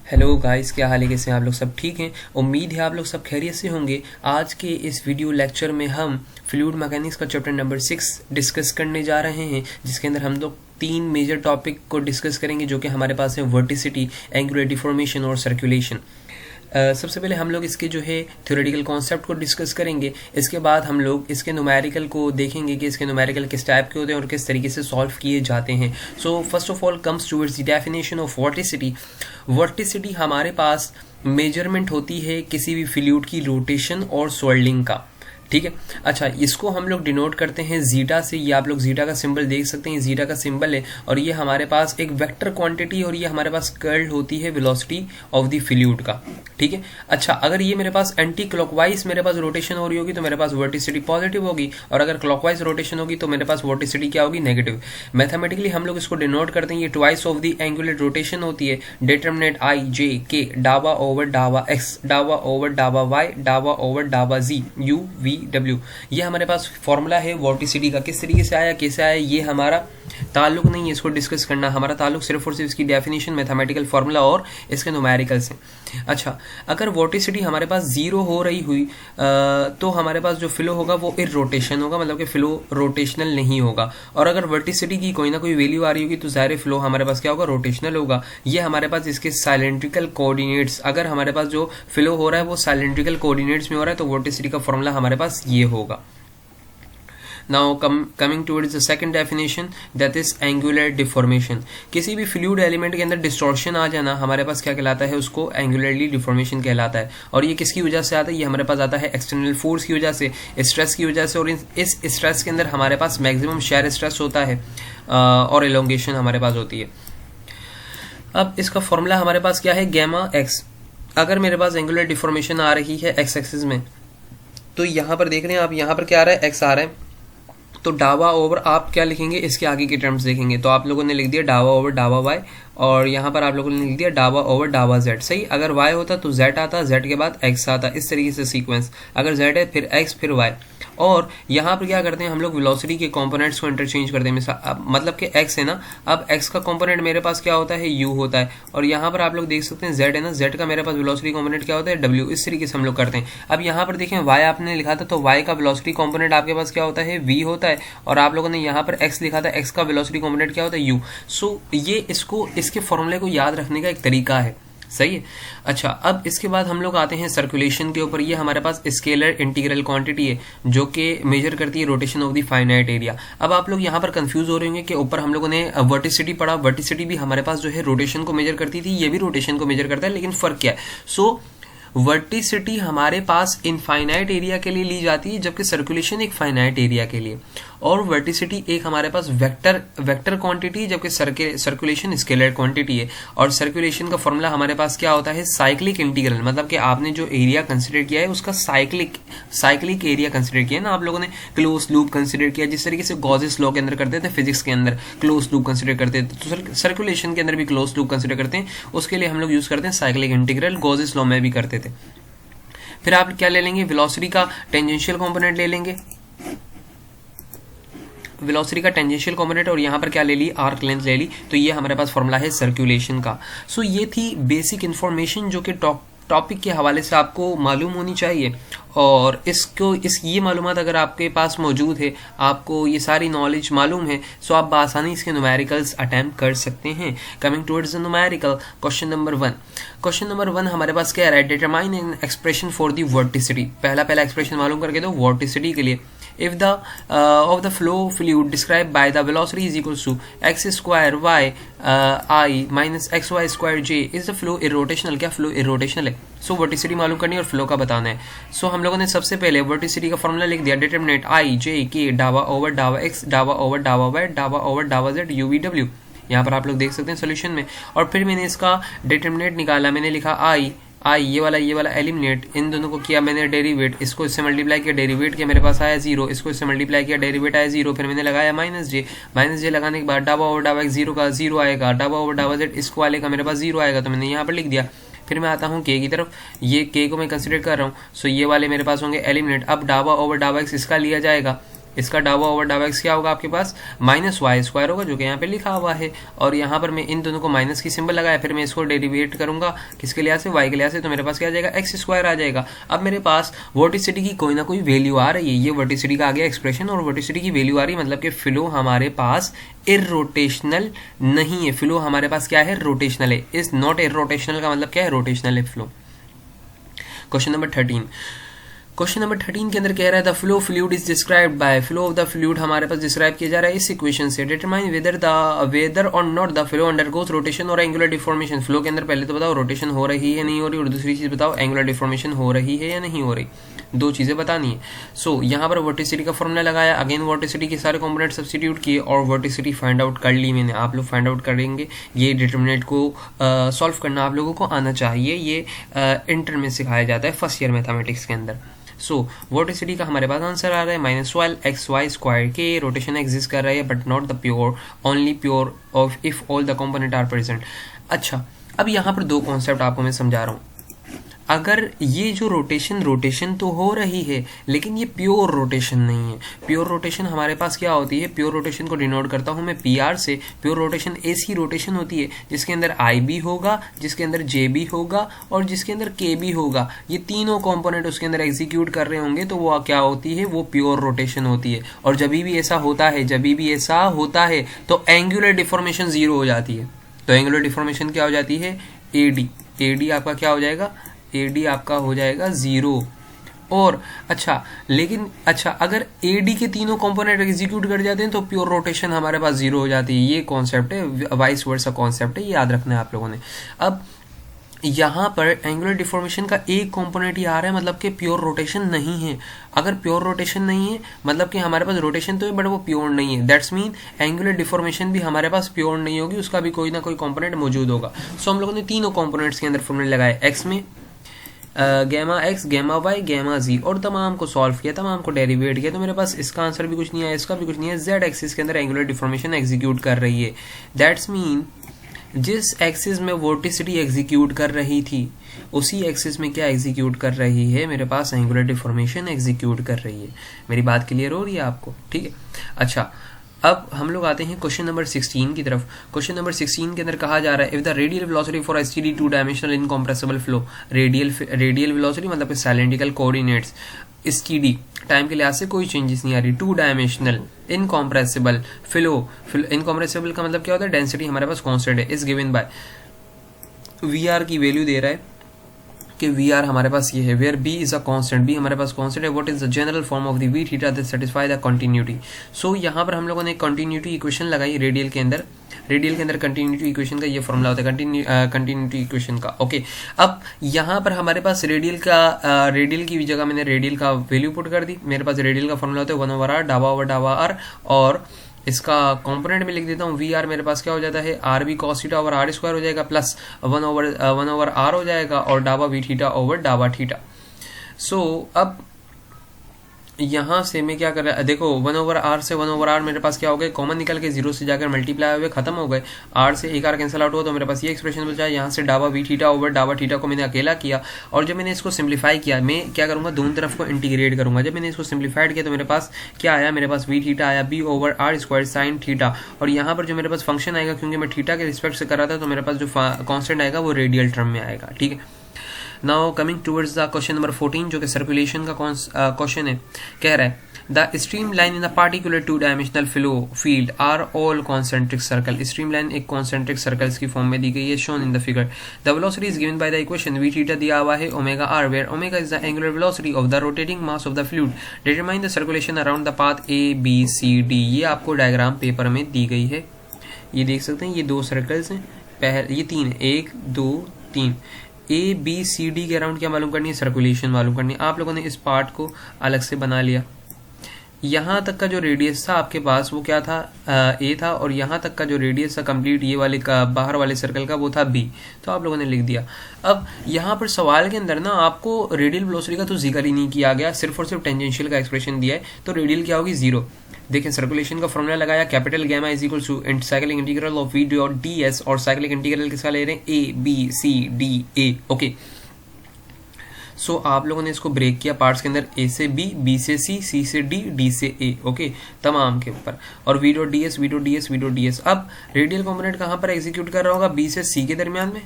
Hello guys, क्या हाल है? कैसे हैं आप लोग? सब ठीक हैं? उम्मीद है आप लोग सब खैरियत से होंगे। आज के इस वीडियो लेक्चर में हम फ्लूइड मैकेनिक्स का चैप्टर नंबर 6 डिस्कस करने जा रहे हैं, जिसके अंदर हम लोग 3 मेजर टॉपिक को डिस्कस करेंगे जो कि हमारे पास है वर्टिसिटी, एंगुलर डिफॉर्मेशन और सर्कुलेशन। सबसे पहले हम लोग इसके जो है थ्योरेटिकल कॉन्सेप्ट को डिस्कस करेंगे। इसके बाद हम लोग इसके न्यूमेरिकल को देखेंगे कि इसके न्यूमेरिकल किस टाइप के होते हैं और किस तरीके से सॉल्व किए जाते हैं। So first of all comes towards the definition of वर्टिसिटी। वर्टिसिटी हमारे पास मेजरमेंट होती है किसी भी फ्लूइड की रोटेशन और स्वेलिंग का। ठीक है, अच्छा, इसको हम लोग डिनोट करते हैं जीटा से। ये आप लोग जीटा का सिंबल देख सकते हैं, जीटा का सिंबल है और ये हमारे पास एक वेक्टर क्वांटिटी और ये हमारे पास कर्ल होती है वेलोसिटी ऑफ द फ्लूइड का। ठीक है, अच्छा, अगर ये मेरे पास एंटी क्लॉकवाइज मेरे पास रोटेशन हो रही होगी तो मेरे पास वर्टिसिटी पॉजिटिव होगी, और अगर क्लॉकवाइज रोटेशन होगी तो मेरे पास वर्टिसिटी क्या होगी? नेगेटिव। मैथमेटिकली हम लोग इसको डिनोट करते हैं, ये twice of the angular rotation होती है। डिटरमिनेंट आई जे के डावा ओवर डावा एक्स, डावा ओवर डावा वाई, डावा ओवर डावा जी, यू वी डब्ल्यू। ये हमारे पास फॉर्मूला है वर्टिसिटी का। किस तरीके से आया, कैसे आया, ये हमारा ताल्लुक नहीं है इसको डिस्कस करना। हमारा ताल्लुक सिर्फ और सिर्फ इसकी डेफिनेशन, मैथमेटिकल फॉर्मूला और इसके न्यूमेरिकल से। अच्छा, अगर वर्टिसिटी हमारे पास 0 हो रही हुई तो हमारे पास जो फ्लो होगा वो इररोटेशन होगा, मतलब कि फ्लो रोटेशनल नहीं होगा। और अगर वर्टिसिटी की कोई ना कोई वैल्यू आ रही होगी तो ज़ाहिर फ्लो हमारे पास क्या होगा? रोटेशनल होगा। ये हमारे पास इसके साइलेंट्रिकल कोऑर्डिनेट्स, अगर हमारे पास जो फ्लो हो रहा है वो साइलेंट्रिकल कोऑर्डिनेट्स में हो रहा है तो वर्टिसिटी का फॉर्मूला हमारे पास ये होगा। Now coming towards the second definition, that is angular deformation। किसी भी फ्लूइड एलिमेंट के अंदर डिस्टॉर्शन आ जाना हमारे पास क्या कहलाता है? उसको एंगुलरली डिफॉर्मेशन कहलाता है। और ये किसकी वजह से आता है? ये हमारे पास आता है एक्सटर्नल फोर्स की वजह से, स्ट्रेस की वजह से। और इस स्ट्रेस के अंदर हमारे पास मैक्सिमम शेयर स्ट्रेस होता है और एलोंगेशन हमारे पास होती है। अब इसका फॉर्मूला हमारे पास क्या है? Gamma x. अगर मेरे पास एंगुलर डिफॉर्मेशन आ रही है एक्स एक्सिस में, तो यहाँ पर देख रहे हैं आप, यहाँ पर क्या आ रहा है? एक्स आ रहा है। तो डावा ओवर आप क्या लिखेंगे? इसके आगे के टर्म्स देखेंगे तो आप लोगों ने लिख दिया डावा ओवर डावा वाई, और यहाँ पर आप लोगों ने लिख दिया डावा ओवर डावा जेड। सही, अगर वाई होता तो जेड आता, जेड के बाद एक्स आता, इस तरीके से सीक्वेंस। अगर जेड है फिर एक्स फिर वाई। और यहाँ पर क्या करते हैं हम लोग? वेलोसिटी के कंपोनेंट्स को इंटरचेंज करते हैं। मतलब कि एक्स है ना, अब एक्स का कंपोनेंट मेरे पास क्या होता है? यू होता है। और यहाँ पर आप लोग देख सकते हैं जेड है ना, जेड का मेरे पास वेलोसिटी कंपोनेंट क्या होता है? डब्ल्यू। इस तरीके से हम लोग करते हैं। अब यहाँ पर देखें वाई आपने लिखा था तो वाई का वेलोसिटी कंपोनेंट आपके पास क्या होता है? वी होता है। और आप लोगों ने यहाँ पर एक्स लिखा था, एक्स का वेलोसिटी कंपोनेंट क्या होता है? यू। सो ये इसके फॉर्मूले को याद रखने का एक तरीका है। सही है, अच्छा, अब इसके बाद हम लोग आते हैं सर्कुलेशन के ऊपर। ये हमारे पास स्केलर इंटीग्रल क्वांटिटी है जो कि मेजर करती है rotation of the finite area. अब आप लोग यहाँ पर कंफ्यूज हो रहे होंगे कि ऊपर हम लोगों ने वर्टिसिटी पढ़ा, वर्टिसिटी भी हमारे पास जो है रोटेशन को मेजर करती थी, ये भी रोटेशन को मेजर करता है, लेकिन फर्क क्या है? सो वर्टिसिटी हमारे पास इनफाइनाइट एरिया के लिए ली जाती है, जबकि सर्कुलेशन एक फाइनाइट एरिया के लिए। और वर्टिसिटी एक हमारे पास वेक्टर क्वांटिटी, जबकि सर्कुलेशन स्केलर क्वांटिटी है। और सर्कुलेशन का फॉर्मूला हमारे पास क्या होता है? Cyclic integral. मतलब कि आपने जो एरिया कंसिडर किया है उसका साइक्लिक एरिया कंसिडर किया है ना आप लोगों ने, क्लोज लूप कंसिडर किया, जिस तरीके से गॉसेस लॉ के अंदर करते थे, फिजिक्स के अंदर क्लोज लूप कंसिडर करते थे, तो सर्कुलेशन के अंदर भी क्लोज लूप कंसिडर करते हैं। उसके लिए हम लोग यूज करते हैं साइक्लिक इंटीग्रल, गॉसेस लॉ में भी करते थे। फिर आप क्या ले लेंगे? वेलोसिटी का टेंजेंशियल कंपोनेंट ले लेंगे, वेलोसिटी का टेंजेंशियल कंपोनेंट, और यहाँ पर क्या ले ली? आर्क लेंथ ले ली। तो ये हमारे पास फॉर्मूला है सर्कुलेशन का। सो ये थी बेसिक इंफॉर्मेशन जो कि टॉपिक के हवाले से आपको मालूम होनी चाहिए। और ये मालूमात अगर आपके पास मौजूद है, आपको ये सारी नॉलेज मालूम है, सो आप आसानी इसके न्यूमेरिकल्स अटेम्प्ट कर सकते हैं। Coming towards the numerical, question number 1। Question number 1 हमारे पास क्या है? Determine an expression for the वर्टिसिटी। पहला एक्सप्रेशन मालूम करके दो वर्टिसिटी के लिए। If the of the flow fluid described by the velocity is equals to x square y I minus xy square j, is the flow irrotational? क्या flow irrotational है? सो वर्टिसिटी मालूम करनी है और फ्लो का बताना है। सो हम लोगों ने सबसे पहले वर्टिसिटी का फॉर्मूला लिख दिया, डिटरमिनेंट आई जे के डावा ओवर डावा एक्स, डावा ओवर डावा वाई, डावा ओवर डावा जेड, यू वी डब्ल्यू। यहाँ पर आप लोग देख सकते हैं सोल्यूशन में। और फिर मैंने इसका डिटरमिनेंट निकाला, मैंने लिखा आई ये वाला एलिमिनेट, इन दोनों को किया मैंने डेरिवेट, इसको इससे मल्टीप्लाई किया, डेरिवेट किया, मेरे पास आया 0, इसको इससे मल्टीप्लाई किया, डेरिवेट आया 0, फिर मैंने लगाया माइनस जे लगाने के बाद डावा ओवर डावा एक्स 0 का 0 आएगा, डावा ओवर डावा जेड इसको वाले का मेरे पास 0 आएगा, तो मैंने यहाँ पर लिख दिया। फिर मैं आता हूँ के की तरफ, ये के को मैं कंसिडर कर रहा हूँ। सो ये वाले मेरे पास होंगे एलिमिनेट। अब डावा ओवर डावा एक्स इसका लिया जाएगा, इसका डावा ओवर डावा एक्स क्या होगा आपके पास माइनस वाई स्क्वायर होगा, जो कि यहाँ पे लिखा हुआ है। और यहाँ पर मैं इन दोनों को माइनस की सिंबल लगाया, फिर मैं इसको डेरिवेट करूंगा किसके लिहाज से, वाई के लिहाज से, तो मेरे पास क्या आ जाएगा एक्स स्क्वायर आ जाएगा। अब मेरे पास वर्टिसिटी की कोई ना कोई वैल्यू आ रही है, ये वर्टिसिटी का आ गया एक्सप्रेशन, और वर्टिसिटी की वैल्यू आ रही है मतलब कि फ्लो हमारे पास इरोटेशनल नहीं है, फ्लो हमारे पास क्या है रोटेशनल है। इज नॉट इरोटेशनल का मतलब क्या है रोटेशनल है flow. Question number 13, question number 13 के अंदर कह रहा है the flow fluid is described bye, flow of the fluid हमारे पास डिस्क्राइब किया जा रहा है इस इक्वेशन से। डिटरमाइन वेदर और not the flow undergoes rotation और एंगुलर डिफॉर्मेशन। फ्लो के अंदर पहले तो बताओ रोटेशन हो रही है नहीं हो रही, और दूसरी चीज बताओ एंगुलर डिफॉर्मेशन हो रही है या नहीं हो रही, दो चीजें बतानी है। सो यहाँ पर वर्टिसिटी का फॉर्मूला लगाया, अगेन वर्टिसिटी के सारे कंपोनेंट सब्स्टिट्यूट किए और वर्टिसिटी फाइंड आउट कर ली मैंने। आप लोग फाइंड आउट करेंगे, ये डिटरमिनेंट को सॉल्व करना आप लोगों को आना चाहिए, ये इंटर में सिखाया जाता है फर्स्ट ईयर मैथमेटिक्स के अंदर। सो वर्टिसिटी का हमारे पास आंसर आ रहा है -12xy स्क्वायर के, रोटेशन एग्जिस्ट कर रहा है but not the pure, only pure of if all the component are present. अच्छा, अब यहाँ पर दो कॉन्सेप्ट आपको मैं समझा रहा हूँ। अगर ये जो रोटेशन तो हो रही है लेकिन ये प्योर रोटेशन नहीं है। प्योर रोटेशन हमारे पास क्या होती है, प्योर रोटेशन को डिनोट करता हूं मैं PR से। प्योर रोटेशन ऐसी रोटेशन होती है जिसके अंदर I भी होगा, जिसके अंदर J भी होगा और जिसके अंदर K भी होगा, ये तीनों कंपोनेंट उसके अंदर एग्जीक्यूट कर रहे होंगे, तो वो क्या होती है, वो प्योर रोटेशन होती है। और जब भी ऐसा होता है तो एंगुलर डिफॉर्मेशन 0 हो जाती है। तो एंगुलर डिफॉर्मेशन क्या हो जाती है, AD आपका क्या हो जाएगा, AD आपका हो जाएगा 0। और अच्छा अगर AD के तीनों कंपोनेंट एग्जीक्यूट कर जाते हैं तो प्योर रोटेशन हमारे पास 0 हो जाती है। ये कॉन्सेप्ट है, वाइस वर्सा कॉन्सेप्ट है, ये याद रखना है आप लोगों ने। अब यहाँ पर एंगुलर डिफॉर्मेशन का एक कंपोनेंट ही आ रहा है, मतलब कि प्योर रोटेशन नहीं है। अगर प्योर रोटेशन नहीं है मतलब कि हमारे पास रोटेशन तो है बट वो प्योर नहीं है, दैट्स मीन एंगुलर डिफॉर्मेशन भी हमारे पास प्योर नहीं होगी, उसका भी कोई ना कोई कंपोनेंट मौजूद होगा। सो हम लोगों ने तीनों कंपोनेंट्स के अंदर फॉर्मूले लगाए, एक्स में gamma x, gamma y, gamma z, और तमाम को सॉल्व किया, तमाम को डेरिवेट किया। तो मेरे पास इसका आंसर भी कुछ नहीं है, इसका भी कुछ नहीं है। जेड एक्सिस के अंदर एंगुलर डिफॉर्मेशन एग्जीक्यूट कर रही है, दैट्स मीन जिस एक्सिस में वर्टिसिटी एग्जीक्यूट कर रही थी उसी एक्सिस में क्या एग्जीक्यूट कर रही है, मेरे पास एंगुलर डिफॉर्मेशन एग्जीक्यूट कर रही है। मेरी बात क्लियर हो रही है आपको, ठीक है। अच्छा, अब हम लोग आते हैं क्वेश्चन नंबर 16 की तरफ। क्वेश्चन नंबर 16 के अंदर कहा जा रहा है if the radial velocity for STD 2 dimensional incompressible flow, radial velocity मतलब सिलेंड्रिकल कोऑर्डिनेट्स, एसटीडी टाइम के लिहाज से कोई चेंजेस नहीं आ रही, 2 डायमेंशनल इनकम्प्रेसिबल फ्लो, इनकम्प्रेसिबल का मतलब क्या होता है, डेंसिटी हमारे पास कांस्टेंट है, इज गिवन बाय VR की वैल्यू दे रहा है कि VR हमारे पास ये है, where B is a constant, B हमारे पास कांस्टेंट है। What is the general form of the V theta that satisfy the continuity. So यहाँ पर हम लोगों ने कंटिन्यूटी इक्वेशन लगाई रेडियल के अंदर। रेडियल के अंदर कंटिन्यूटी इक्वेशन का ये फॉर्मूला होता है कंटिन्यूटी इक्वेशन का, ओके। अब यहाँ पर हमारे पास रेडियल की जगह मैंने रेडियल का वैल्यू पुट कर दी। मेरे पास रेडियल का फॉर्मूला होता है 1/r, डावा ओवर डावा r, और इसका कंपोनेंट में लिख देता हूँ VR मेरे पास क्या हो जाता है, RB cos theta over R square हो जाएगा, प्लस 1/r हो जाएगा, और डावा V थीटा ओवर डावा थीटा। सो अब यहाँ से मैं क्या कर रहा है, देखो 1/r से 1/r मेरे पास क्या हो गए, कॉमन निकल के 0 से जाकर मल्टीप्लाई हुए खत्म हो गए, r से एक r कैंसिल आउट हुआ, तो मेरे पास ये एक्सप्रेशन बचा है। यहाँ से डावा V थीटा ओवर डावा थीटा को मैंने अकेला किया, और जब मैंने इसको सिंप्लीफाई किया, मैं क्या करूंगा, दोनों तरफ को इंटीग्रेट करूंगा। जब मैंने इसको सिंप्लीफाइड किया तो मेरे पास क्या आया, मेरे पास V थीटा आया B over R square sine theta, और यहाँ पर जो मेरे पास फंक्शन आएगा, क्योंकि मैं थीटा के रिस्पेक्ट से कर रहा था, तो मेरे पास जो कॉन्स्टेंट आएगा वो रेडियल टर्म में आएगा, ठीक है। Now coming towards the question number 14 जो कि सर्कुलेशन का क्वेश्चन है, कह रहा है the stream line in the particular 2 dimensional flow field are all concentric circle. Stream line एक कॉन्सेंट्रिक सर्कल्स की फॉर्म में दी गई है, shown in the figure. The velocity is given by the equation V theta दिया हुआ है omega r, where omega is the angular velocity of the rotating mass of the fluid. Determine the circulation around the path ABCD। ये आपको diagram paper में दी गई है, ये देख सकते हैं, ये 2 सर्कल्स हैं, ये 3 है, 1 2 3। ABCD के अराउंड क्या मालूम करनी है, सर्कुलेशन मालूम करनी है। आप लोगों ने इस पार्ट को अलग से बना लिया। यहाँ तक का जो रेडियस था आपके पास वो क्या था, A था, और यहाँ तक का जो रेडियस था कंप्लीट ये वाले का बाहर वाले सर्कल का वो था B, तो आप लोगों ने लिख दिया। अब यहाँ पर सवाल के अंदर ना आपको रेडियल वेलोसिटी का तो जिक्र ही नहीं किया गया, सिर्फ और सिर्फ टेंजेंशियल का एक्सप्रेशन दिया है, तो रेडियल क्या होगी 0। देखें सर्कुलेशन का फॉर्मूला लगाया, capital gamma is equal to cyclic integral of V dot ds, और साइक्लिक इंटीग्रल किसका ले रहे हैं, ABCDA, ओके। सो आप लोगों ने इसको ब्रेक किया पार्ट्स के अंदर, ए से बी, बी से सी, सी से डी, डी से ए, ओके, तमाम के ऊपर, और V dot D S, V dot D S, V dot D S. अब रेडियल कंपोनेंट कहाँ पर एग्जीक्यूट कर रहा होगा? बी से सी के दरमियान में,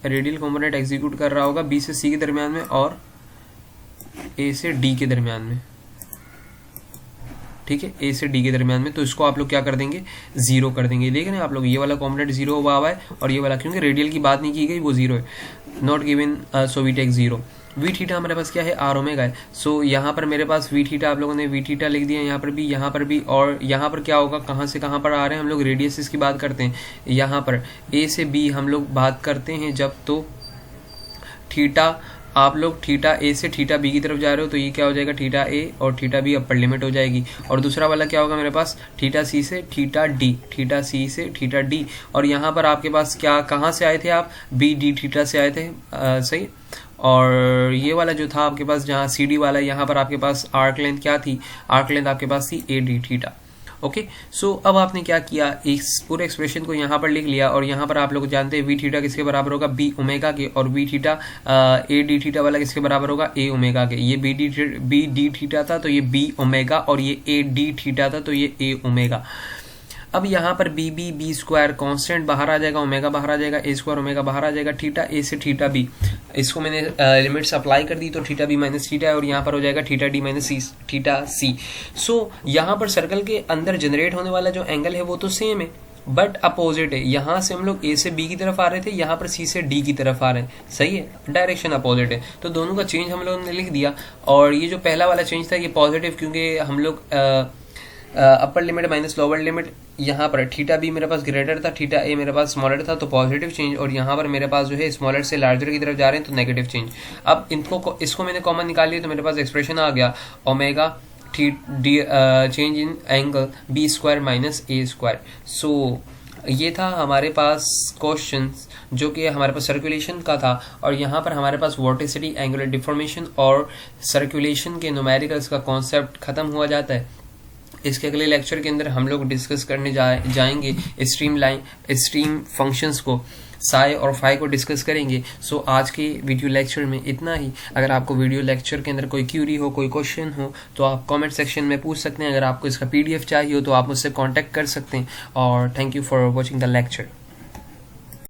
रेडियल कंपोनेंट एग्जीक्यूट कर रहा होगा बी से सी के दरमियान में और ए से डी के दरमियान में, ठीक है, ए से डी के दरमियान में। तो इसको आप लोग क्या कर देंगे? जीरो कर देंगे। देख रहे हैं आप लोग, ये वाला कंपोनेंट जीरो हुआ है और ये वाला, क्योंकि रेडियल की बात नहीं की गई, वो जीरो है, not given, so we take zero. V theta हमारे पास क्या है? आर ओमेगा है। सो यहाँ पर मेरे पास वी थीटा, आप लोगों ने वी थीटा लिख दिया, यहाँ पर भी, यहाँ पर भी, और यहाँ पर क्या होगा? कहाँ से कहाँ पर आ रहे हैं हम लोग? रेडियसेस की बात करते हैं। यहाँ पर ए से बी हम लोग बात करते हैं जब, तो थीटा, आप लोग थीटा ए से थीटा बी की तरफ जा रहे हो तो ये क्या हो जाएगा? थीटा ए और थीटा बी अपर लिमिट हो जाएगी। और दूसरा वाला क्या होगा मेरे पास? थीटा सी से थीटा डी, थीटा सी से थीटा डी। और यहाँ पर आपके पास क्या, कहाँ से आए थे आप? बी डी थीटा से आए थे, सही। और ये वाला जो था आपके पास, जहाँ सी डी वाला, यहाँ पर आपके पास आर्क लेंथ क्या थी? आर्क लेंथ आपके पास थी ए डी थीटा, ओके। सो अब आपने क्या किया? इस पूरे एक्सप्रेशन को यहाँ पर लिख लिया, और यहाँ पर आप लोग जानते हैं वी थीटा किसके बराबर होगा? बी ओमेगा के, और V theta A D theta वाला किसके बराबर होगा? ए ओमेगा के। ये बी डी थीटा था तो ये बी ओमेगा, और ये ए डी थीटा था तो ये ए ओमेगा। अब यहाँ पर बी स्क्वायर कांस्टेंट बाहर आ जाएगा, ओमेगा बाहर आ जाएगा, ए स्क्वायर ओमेगा बाहर आ जाएगा, थीटा ए से थीटा बी, इसको मैंने लिमिट्स अप्लाई कर दी तो थीटा बी माइनस थीटा है, और यहाँ पर हो जाएगा थीटा डी माइनस सी, थीटा सी। सो यहाँ पर सर्कल के अंदर जनरेट होने वाला जो एंगल है वो तो सेम है, बट अपोजिट है। यहाँ से हम लोग ए से बी की तरफ आ रहे थे, यहाँ पर सी से डी की तरफ आ रहे हैं, सही है, डायरेक्शन अपोजिट है। तो दोनों का चेंज हम लोगों ने लिख दिया। और ये जो पहला वाला चेंज था ये पॉजिटिव, क्योंकि हम लोग upper limit minus lower limit, यहाँ पर थीटा बी मेरे पास ग्रेटर था, थीटा ए मेरे पास स्मॉलर था, तो पॉजिटिव चेंज, और यहाँ पर मेरे पास जो है स्मॉलर से लार्जर की तरफ जा रहे हैं तो नेगेटिव चेंज। अब इसको मैंने कॉमन निकाल लिया तो मेरे पास एक्सप्रेशन आ गया, omega change in angle b square minus a square. So ये था हमारे पास क्वेश्चन जो कि हमारे पास सर्कुलेशन का था, और यहाँ पर हमारे पास वोर्टिसिटी, एंगुलर डिफॉर्मेशन और सर्कुलेशन के न्यूमेरिकल्स का कॉन्सेप्ट खत्म हुआ जाता है। इसके अगले लेक्चर के अंदर हम लोग डिस्कस करने जाएंगे स्ट्रीम फंक्शंस को, साई और फाई को डिस्कस करेंगे। सो आज के वीडियो लेक्चर में इतना ही। अगर आपको वीडियो लेक्चर के अंदर कोई क्यूरी हो, कोई क्वेश्चन हो तो आप कमेंट सेक्शन में पूछ सकते हैं। अगर आपको इसका PDF चाहिए हो तो आप मुझसे कांटेक्ट कर सकते हैं। और thank you for watching the lecture.